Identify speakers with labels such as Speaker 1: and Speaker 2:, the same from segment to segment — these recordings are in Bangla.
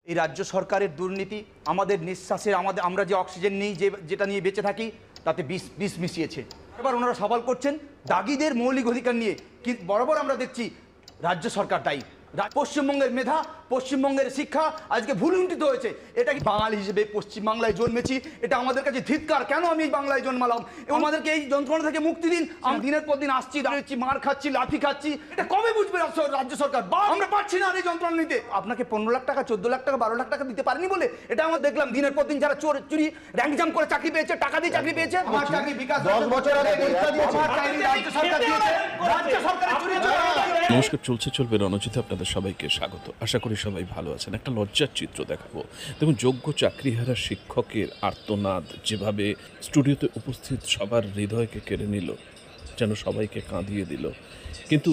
Speaker 1: এই রাজ্য সরকারের দুর্নীতি আমাদের নিঃশ্বাসের আমরা যে অক্সিজেন নিই যেটা নিয়ে বেঁচে থাকি তাতে বিষ মিশিয়েছে। এবার ওনারা সওয়াল করছেন দাগিদের মৌলিক অধিকার নিয়ে, কি বরাবর আমরা দেখছি রাজ্য সরকার দায়ী। পশ্চিমবঙ্গের মেধা, পশ্চিমবঙ্গের শিক্ষা আজকে ভুলুণ্ঠিত হয়েছে। এটা কি বাঙালি হিসেবে পশ্চিমবাংলায় জন্মেছি, এটা আমাদের কাছে ধিক্কার। কেন আমি এই বাংলায় জন্মালাম? এবং আমাদেরকে এই যন্ত্রণা থেকে মুক্তি দিন। আমি দিনের পর দিন আসছি, দাঁড়িয়েছি, মার খাচ্ছি, লাঠি খাচ্ছি। এটা কবে বুঝবে রাজ্য সরকার? আমরা পাচ্ছি না আর এই যন্ত্রণা নিতে। আপনাকে 15 লাখ টাকা, 14 লাখ টাকা, 12 লাখ টাকা দিতে পারেনি বলে এটা আমরা দেখলাম। দিনের পর দিন যারা চুরি র্যাঙ্ক জাম্প করে চাকরি পেয়েছে, টাকা দিয়ে চাকরি পেয়েছে, আমার চাকরি বিকাশ 10 বছর আগে পরীক্ষা দিয়েছে, আমার চাকরি রাজ্য সরকার দিয়েছে। রাজ্য সরকারের চুরি।
Speaker 2: নমস্কার, চলবে রণজিতে আপনাদের সবাইকে স্বাগত। আশা করি সবাই ভালো আছেন। একটা লজ্জার চিত্র দেখাবো। দেখুন, যোগ্য চাকরিহারা শিক্ষকের আর্তনাদ যেভাবে স্টুডিওতে উপস্থিত সবার হৃদয়কে কেড়ে নিল, যেন সবাইকে কাঁদিয়ে দিল। কিন্তু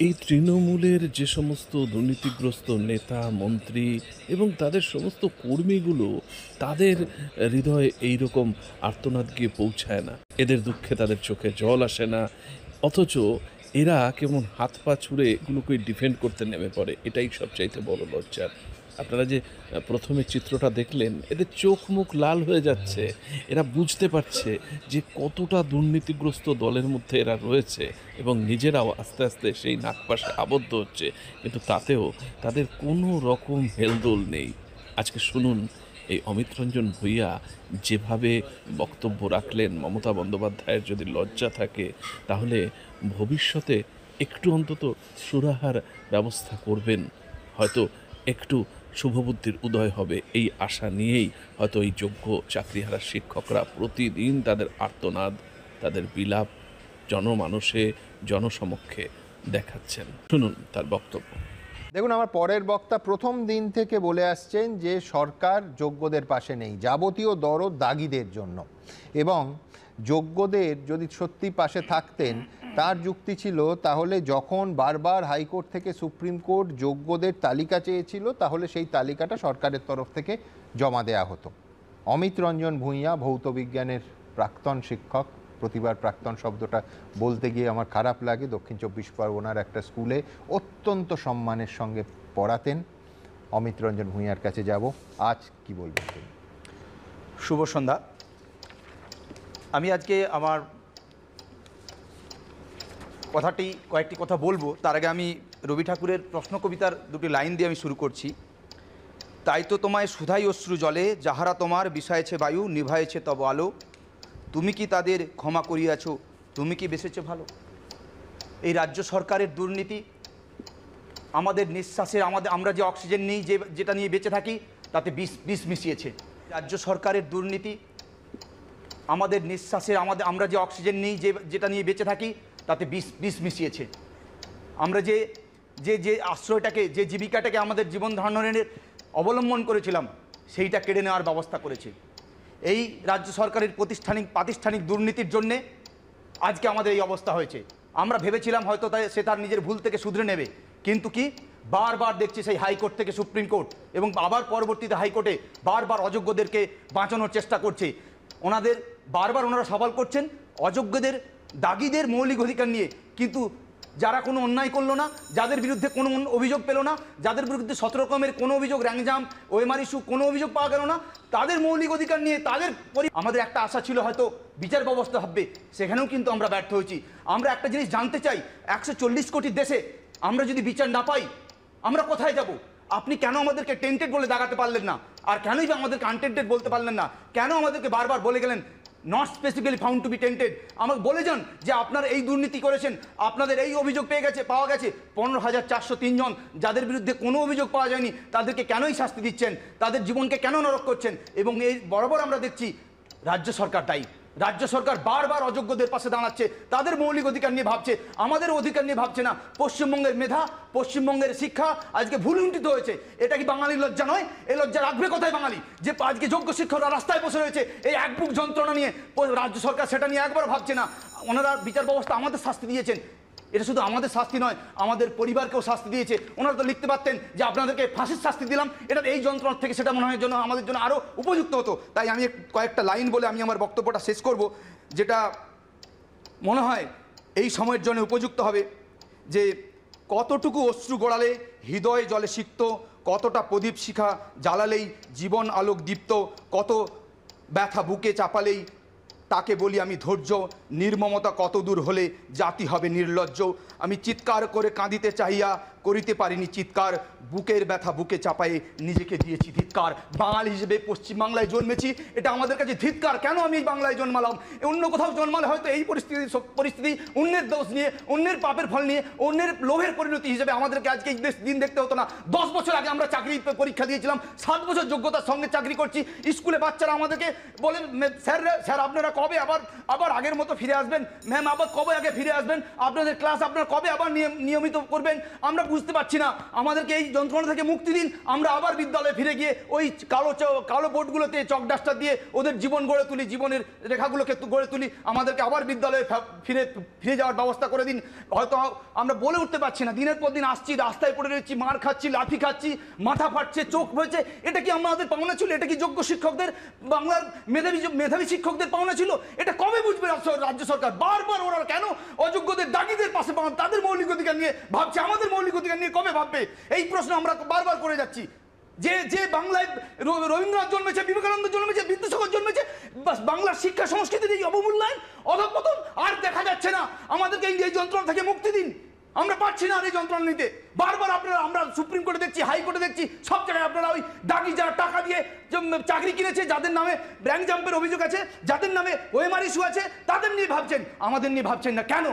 Speaker 2: এই তৃণমূলের যে সমস্ত দুর্নীতিগ্রস্ত নেতা, মন্ত্রী এবং তাদের সমস্ত কর্মীগুলো, তাদের হৃদয়ে এইরকম আর্তনাদ গিয়ে পৌঁছায় না। এদের দুঃখে তাদের চোখে জল আসে না, অথচ এরা কেমন হাত পা ছুঁড়ে এগুলোকে ডিফেন্ড করতে নেমে পড়ে। এটাই সবচাইতে বড় লজ্জার। আপনারা যে প্রথমে চিত্রটা দেখলেন, এদের চোখ মুখ লাল হয়ে যাচ্ছে। এরা বুঝতে পারছে যে কতটা দুর্নীতিগ্রস্ত দলের মধ্যে এরা রয়েছে এবং নিজেরাও আস্তে আস্তে সেই নাগপাশে আবদ্ধ হচ্ছে, কিন্তু তাতেও তাদের কোনো রকম হেলদোল নেই। আজকে শুনুন এই অমিত রঞ্জন ভূঁইয়া যেভাবে বক্তব্য রাখলেন। মমতা বন্দ্যোপাধ্যায়ের যদি লজ্জা থাকে তাহলে ভবিষ্যতে একটু অন্তত সুরাহার ব্যবস্থা করবেন, হয়তো একটু শুভবুদ্ধির উদয় হবে। এই আশা নিয়েই হয়তো এই যোগ্য চাকরিহারা শিক্ষকরা প্রতিদিন তাদের আর্তনাদ, তাদের বিলাপ জনমানসে, জনসমক্ষে দেখাচ্ছেন। শুনুন তার বক্তব্য।
Speaker 3: দেখুন, আমার পরের বক্তা প্রথম দিন থেকে বলে আসছেন যে সরকার যোগ্যদের পাশে নেই, যাবতীয় দরদ দাগিদের জন্য। এবং যোগ্যদের যদি সত্যি পাশে থাকতেন, তার যুক্তি ছিল তাহলে যখন বারবার হাইকোর্ট থেকে সুপ্রিম কোর্ট যোগ্যদের তালিকা চেয়েছিল, তাহলে সেই তালিকাটা সরকারের তরফ থেকে জমা দেয়া হতো। অমিত রঞ্জন ভূঁইয়া ভৌত বিজ্ঞানের প্রাক্তন শিক্ষক। প্রতিবার প্রাক্তন শব্দটা বলতে গিয়ে আমার খারাপ লাগে। দক্ষিণ 24 পরগনার একটা স্কুলে অত্যন্ত সম্মানের সঙ্গে পড়াতেন। অমিত রঞ্জন ভূঁইয়ার কাছে যাব। আজ কি বলবেন?
Speaker 1: শুভ সন্ধ্যা। আমি আজকে আমার কয়েকটি কথা বলবো। তার আগে আমি রবি ঠাকুরের প্রশ্ন কবিতার দুটি লাইন দিয়ে আমি শুরু করছি। তাই তো তোমায় সুধাই অশ্রু জলে, যাহারা তোমার বিষায়েছে বায়ু, নিভায়েছে তব আলো। তুমি কি তাদের ক্ষমা করিয়াছ, তুমি কি বেসেছ ভালো? এই রাজ্য সরকারের দুর্নীতি আমাদের নিঃশ্বাসের আমরা যে অক্সিজেন নিই যেটা নিয়ে বেঁচে থাকি তাতে বিষ মিশিয়েছে। রাজ্য সরকারের দুর্নীতি আমাদের নিঃশ্বাসের আমরা যে অক্সিজেন নিই যেটা নিয়ে বেঁচে থাকি তাতে বিষ মিশিয়েছে। আমরা যে আশ্রয়টাকে, যে জীবিকাটাকে আমাদের জীবন ধারণের অবলম্বন করেছিলাম, সেইটা কেড়ে নেওয়ার ব্যবস্থা করেছে। এই রাজ্য সরকারের প্রাতিষ্ঠানিক দুর্নীতির জন্যে আজকে আমাদের এই অবস্থা হয়েছে। আমরা ভেবেছিলাম হয়তো সে তার নিজের ভুল থেকে শুধরে নেবে, কিন্তু কি বারবার দেখছি সেই হাইকোর্ট থেকে সুপ্রিম কোর্ট এবং আবার পরবর্তীতে হাইকোর্টে বারবার অযোগ্যদেরকে বাঁচানোর চেষ্টা করছে। ওনারা সওয়াল করছেন অযোগ্যদের, দাগিদের মৌলিক অধিকার নিয়ে, কিন্তু যারা কোনো অন্যায় করলো না, যাদের বিরুদ্ধে কোনো অভিযোগ পেল না, যাদের বিরুদ্ধে 17 রকমের কোনো অভিযোগ, র্যাঙ্কজাম, ওএমআর ইস্যু কোনো অভিযোগ পাওয়া গেল না, তাদের মৌলিক অধিকার নিয়ে আমাদের একটা আশা ছিল হয়তো বিচার ব্যবস্থা হবে, সেখানেও কিন্তু আমরা ব্যর্থ হয়েছি। আমরা একটা জিনিস জানতে চাই, 140 কোটির দেশে আমরা যদি বিচার না পাই, আমরা কোথায় যাব? আপনি কেন আমাদেরকে টেন্টেড বলে দাগাতে পারলেন না? আর কেনই বা আমাদেরকে আনটেন্টেড বলতে পারলেন না? কেন আমাদেরকে বারবার বলে গেলেন not specifically found to be tainted? আমাকে বলে যান যে আপনারা এই দুর্নীতি করেছেন, আপনাদের এই অভিযোগ পাওয়া গেছে। 15,403 জন যাদের বিরুদ্ধে কোনো অভিযোগ পাওয়া যায়নি, তাদেরকে কেনই শাস্তি দিচ্ছেন? তাদের জীবনকে কেন নরক করছেন? এবং এই বরাবর আমরা দেখছি রাজ্য সরকার দায়ী। রাজ্য সরকার বারবার অযোগ্যদের পাশে দাঁড়াচ্ছে, তাদের মৌলিক অধিকার নিয়ে ভাবছে, আমাদের অধিকার নিয়ে ভাবছে না। পশ্চিমবঙ্গের মেধা, পশ্চিমবঙ্গের শিক্ষা আজকে ভুলুণ্ঠিত হয়েছে। এটা কি বাঙালির লজ্জা নয়? এই লজ্জা রাখবে কোথায় বাঙালি, যে আজকে যোগ্য শিক্ষকরা রাস্তায় বসে রয়েছে এই এক বুক যন্ত্রণা নিয়ে? রাজ্য সরকার সেটা নিয়ে একবার ভাবছে না। ওনারা বিচার ব্যবস্থা আমাদের শাস্তি দিয়েছেন। এটা শুধু আমাদের শাস্তি নয়, আমাদের পরিবারকেও শাস্তি দিয়েছে। ওনারা তো লিখতে পারতেন যে আপনাদেরকে ফাঁসির শাস্তি দিলাম, এটা এই যন্ত্রণা থেকে সেটা মনে হয় আমাদের জন্য আরও উপযুক্ত হতো। তাই আমি কয়েকটা লাইন বলে আমি আমার বক্তব্যটা শেষ করব, যেটা মনে হয় এই সময়ের জন্য উপযুক্ত হবে। যে কতটুকু অশ্রু গড়ালে হৃদয় জলে সিক্ত, কতটা প্রদীপ শিখা জ্বালালেই জীবন আলোক দীপ্ত, কত ব্যথা বুকে চাপালেই তাকে বলি আমি ধৈর্য, নির্মমতা কত দূর হলে জাতি হবে নির্লজ্জ। আমি চিৎকার করে কাঁদিতে চাহিয়া করিতে পারিনি চিৎকার, বুকের ব্যথা বুকে চাপায়ে নিজেকে দিয়েছি ধিক্কার। বাঙালি হিসেবে পশ্চিমবাংলায় জন্মেছি, এটা আমাদের কাছে ধিক্কার। কেন আমি এই বাংলায় জন্মালাম? অন্য কোথাও জন্মালে হয়তো এই পরিস্থিতি অন্যের দোষ নিয়ে, অন্যের পাপের ফল নিয়ে, অন্যের লোভের পরিণতি হিসেবে আমাদেরকে আজকে এই দিন দেখতে হতো না। 10 বছর আগে আমরা চাকরি পরীক্ষা দিয়েছিলাম, 7 বছর যোগ্যতার সঙ্গে চাকরি করছি। স্কুলে বাচ্চারা আমাদেরকে বলে স্যার আপনারা কবে আবার আগের মতো ফিরে আসবেন, ম্যাম আবার কবে আগে ফিরে আসবেন, আপনাদের ক্লাস আপনারা কবে আবার নিয়মিত করবেন। আমরা বুঝতে পারছি না, আমাদেরকে এই যন্ত্রণা থেকে মুক্তি দিন, আমরা আবার বিদ্যালয়ে ফিরে গিয়ে ওই কালো বোর্ডগুলোতে চক ডাস্টার দিয়ে ওদের জীবন গড়ে তুলি, জীবনের রেখাগুলোকে গড়ে তুলি, আমাদেরকে আবার বিদ্যালয়ে ফিরে যাওয়ার ব্যবস্থা করে দিন। হয়তো আমরা বলে উঠতে পারছি না, দিনের পর দিন আসছি, রাস্তায় পড়ে রয়েছি, মার খাচ্ছি, লাঠি খাচ্ছি, মাথা ফাটছে, চোখ হয়েছে। এটা কি আমাদের পাওনা ছিল? এটা কি যোগ্য শিক্ষকদের, বাংলার মেধাবী শিক্ষকদের পাওনা ছিল? এটা কবে বুঝবে রাজ্য সরকার? বারবার ওরা কেন অযোগ্যদের, দাগীদের পাশে তাদের মৌলিক অধিকার নিয়ে ভাবছে, আমাদের মৌলিক অধিকার নিয়ে কবে ভাববে? এই প্রশ্ন আমরা বারবার করে যাচ্ছি। যে বাংলায় রবীন্দ্রনাথ জন্মেছে, বিবেকানন্দ জন্মেছে, বিদ্যাসাগর জন্মেছে, বাংলার শিক্ষা সংস্কৃতির এই অবমূল্যায়ন, অধঃপতন আর দেখা যাচ্ছে না। আমাদেরকে এই যন্ত্রণা থেকে মুক্তি দিন। আমরা পাচ্ছি না আর এই যন্ত্রণা নিতে। বারবার আমরা সুপ্রিম কোর্টে দেখছি, হাইকোর্টে দেখছি, সব জায়গায় আপনারা ওই দাগি যারা টাকা দিয়ে চাকরি কিনেছে, যাদের নামে ব্যাংক জাম্পের অভিযোগ আছে, যাদের নামে ওএমআর ইস্যু আছে, তাদের নিয়ে ভাবছেন, আমাদের নিয়ে ভাবছেন না। কেন?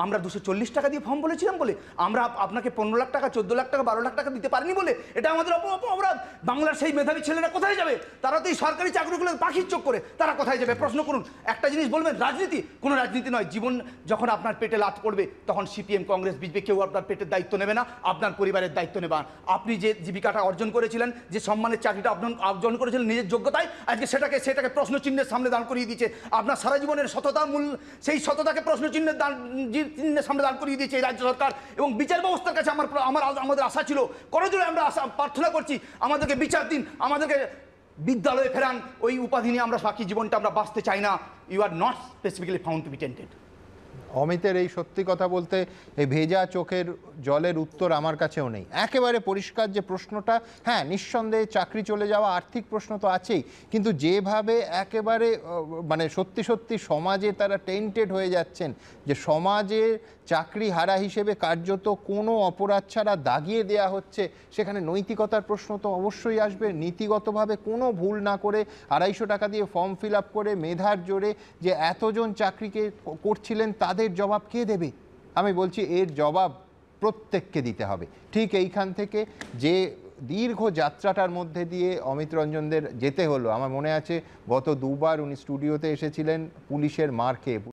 Speaker 1: আমরা 240 টাকা দিয়ে ফর্ম বলেছিলাম বলে? আমরা আপনাকে 15 লাখ টাকা, 14 লাখ টাকা, 12 লাখ টাকা দিতে পারিনি বলে? এটা আমাদের অপরাধ। বাংলার সেই মেধাবী ছেলেরা কোথায় যাবে? তারা তো এই সরকারি চাকরিগুলো পাখির চোখ করে, তারা কোথায় যাবে? প্রশ্ন করুন। একটা জিনিস বলবেন, রাজনীতি কোনো রাজনীতি নয়। জীবন যখন আপনার পেটে লাথ পড়বে, তখন সিপিএম, কংগ্রেস, বিজেপি কেউ আপনার পেটের দায়িত্ব নেবে না, আপনার পরিবারের দায়িত্ব নেবেন। আপনি যে জীবিকাটা অর্জন করেছিলেন, যে সম্মানের চাকরিটা অর্জন করেছিলেন নিজের যোগ্যতায়, আজকে সেটাকে প্রশ্নচিহ্নের সামনে দাঁড় করিয়ে দিচ্ছে। আপনার সারা জীবনের সততা, সেই সততাকে প্রশ্নচিহ্নের সামনে দাঁড় করিয়ে দিয়েছে এই রাজ্য সরকার। এবং বিচার ব্যবস্থার কাছে আমাদের আশা ছিল, করজোড়ে আমরা প্রার্থনা করছি, আমাদেরকে বিচার দিন, আমাদেরকে বিদ্যালয়ে ফেরান। ওই উপাধি নিয়ে আমরা বাকি জীবনটা আমরা বাঁচতে চাই না। You are not specifically found to be tainted.
Speaker 3: অমিতের এই সত্যি কথা বলতে এই ভেজা চোখের জলের উত্তর আমার কাছেও নেই। একেবারে পরিষ্কার যে প্রশ্নটা, হ্যাঁ নিঃসন্দেহে চাকরি চলে যাওয়া, আর্থিক প্রশ্ন তো আছেই, কিন্তু যেভাবে একেবারে মানে সত্যি সত্যি সমাজে তারা টেন্টেড হয়ে যাচ্ছেন, যে সমাজে চাকরি হারা হিসেবে কার্যত কোনো অপরাধ ছাড়া দাগিয়ে দেয়া হচ্ছে, সেখানে নৈতিকতার প্রশ্ন তো অবশ্যই আসবে। নীতিগতভাবে কোনো ভুল না করে 250 টাকা দিয়ে ফর্ম ফিল আপ করে মেধার জোরে যে এতজন চাকরিকে করছিলেন, তাদের জবাব কে দেবে? আমি বলছি এর জবাব প্রত্যেককে দিতে হবে। ঠিক এইখান থেকে যে দীর্ঘ যাত্রাটার মধ্যে দিয়ে অমিত রঞ্জনদের যেতে হলো, আমার মনে আছে গত 2বার উনি স্টুডিওতে এসেছিলেন পুলিশের মার খেয়ে।